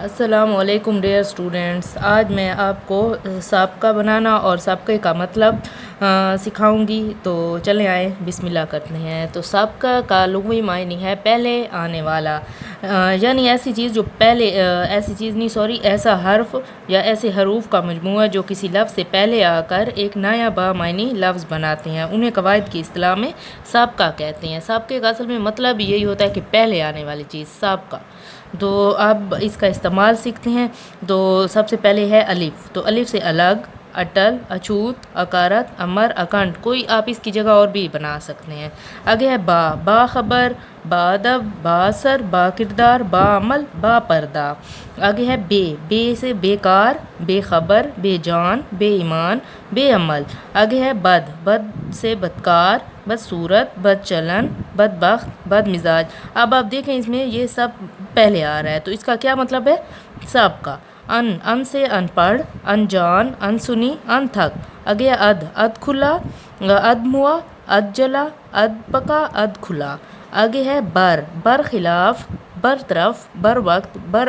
السلام علیکم dear students, آج میں آپ کو سابقہ بنانا اور سابقے کا مطلب سکھاؤں گی۔ تو چلیں آئیں بسم اللہ کرتے ہیں۔ تو سابقہ کا لغوی معنی ہے پہلے آنے والا، یعنی ایسی چیز جو پہلے ایسا حرف یا ایسے حروف کا مجموعہ جو کسی لفظ سے پہلے آ کر ایک نیا بامعنی لفظ بناتے ہیں، انہیں قواعد کی اصطلاح میں سابقہ کہتے ہیں۔ سابقے کا اصل میں مطلب یہی ہوتا ہے کہ پہلے آنے والی چیز، سابقہ۔ تو اب اس کا استعمال سیکھتے ہیں۔ تو سب سے پہلے ہے الف، تو الف سے الگ، اٹل، اچھوت، اکارت، امر، اکنڈ، کوئی آپ اس کی جگہ اور بھی بنا سکتے ہیں۔ آگے ہے با، با خبر، با ادب، با اثر، با کردار، با عمل، با پردہ۔ آگے ہے بے، بے سے بیکار، بے خبر، بے جان، بے ایمان، بے عمل۔ آگے ہے بد، بد سے بدکار، بد صورت، بد چلن، بد بخت، بد مزاج۔ اب آپ دیکھیں اس میں یہ سب پہلے آ رہا ہے، تو اس کا کیا مطلب ہے؟ سابقہ۔ ان سے ان پڑھ، انجان، انسنی، ان تھک۔ آگے اد، اد کھلا، اد موا، اد جلا، اد پکا، اد کھلا۔ آگے ہے بر، بر خلاف، بر طرف، بر وقت، بر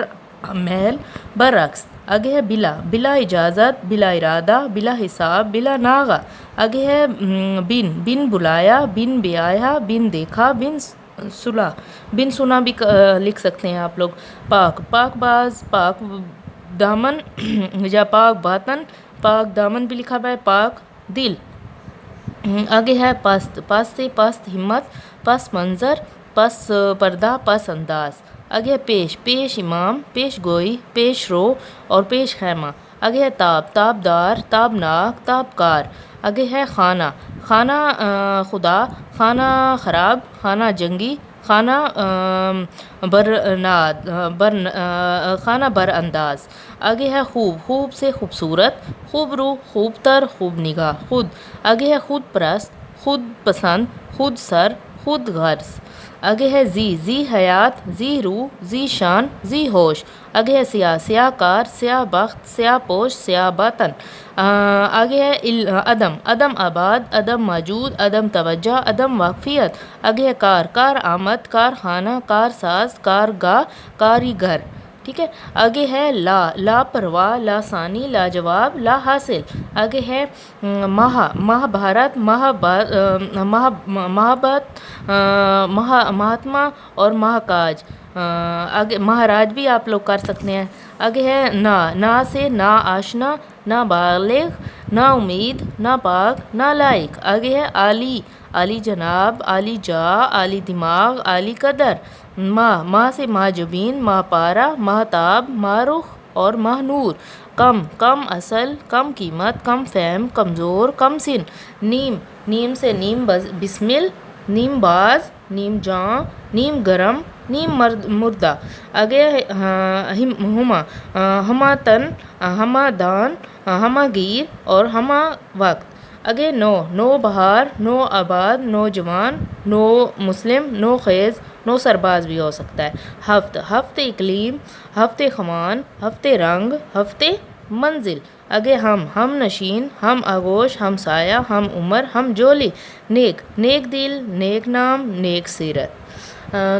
محل، برعکس۔ آگے ہے بلا، بلا اجازت، بلا ارادہ، بلا حساب، بلا ناغہ۔ آگے ہے بن، بن بلایا، بن بیایا، بن دیکھا، بن سلا، بن سنا بھی لکھ سکتے ہیں آپ لوگ۔ پاک، پاک باز، پاک دامن یا پاک باطن، پاک دامن بھی لکھا ہوا ہے، پاک دل۔ آگے ہے پست، پست سے پست ہمت، پس منظر، پس پردہ، پس انداز۔ آگے ہے پیش، پیش امام، پیش گوئی، پیش رو اور پیش خیمہ۔ آگے ہے تاب، تابدار، تابناک، تابکار۔ آگے ہے خانہ، خانہ خدا، خانہ خراب، خانہ جنگی، خانہ خانہ بر انداز۔ آگے ہے خوب، خوب سے خوبصورت، خوب رو، خوب تر، خوب نگاہ، خود۔ آگے ہے خود پرست، خود پسند، خود سر، خود غرض۔ آگے ہے زی، زی حیات، زی روح، زی شان، زی ہوش۔ آگے ہے سیاہ، سیاہ کار، سیاہ بخت، سیاہ پوش، سیاہ باطن۔ آگے ہے عدم، عدم آباد، عدم موجود، عدم توجہ، عدم واقفیت۔ آگے ہے کار، کار آمد، کارخانہ، کارساز، کارگاہ، کاریگر۔ ٹھیک ہے۔ آگے ہے لا، لاپرواہ، لاسانی، لاجواب، لا حاصل۔ آگے ہے مہا، مہا بھارت، مہابت، مہاتما اور مہاکاج۔ آگے مہاراج بھی آپ لوگ کر سکتے ہیں۔ آگے ہے نا، نا سے نا آشنا، نا بالغ، نا امید، نا پاک، نا لائق۔ آگے ہے عالی، عالی جناب، عالی جاہ، عالی دماغ، عالی قدر۔ ماہ، ماہ سے ماہ جبین، ماہ پارا، ماہتاب، ماہ رخ اور ماہ نور۔ کم، کم اصل، کم قیمت، کم فہم، کمزور، کم سن۔ نیم، نیم سے نیم بسمل، نیم باز، نیم جاں، نیم گرم، نیم مردہ۔ آگے ہما، ہما تن، ہما دان، ہما گیر اور ہما وقت۔ آگے نو، نو بہار، نو آباد، نوجوان، نو مسلم، نو خیز، نو سرباز بھی ہو سکتا ہے۔ ہفت، ہفت اقلیم، ہفت خوان، ہفت رنگ، ہفت منزل۔ آگے ہم نشین، ہم آغوش، ہم سایہ، ہم عمر، ہم جولی۔ نیک، نیک دل، نیک نام، نیک سیرت۔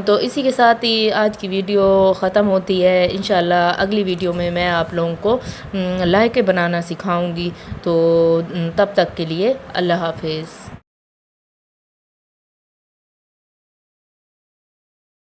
تو اسی کے ساتھ ہی آج کی ویڈیو ختم ہوتی ہے۔ انشاءاللہ اگلی ویڈیو میں میں آپ لوگوں کو لائحے بنانا سکھاؤں گی۔ تو تب تک کے لیے اللہ حافظ۔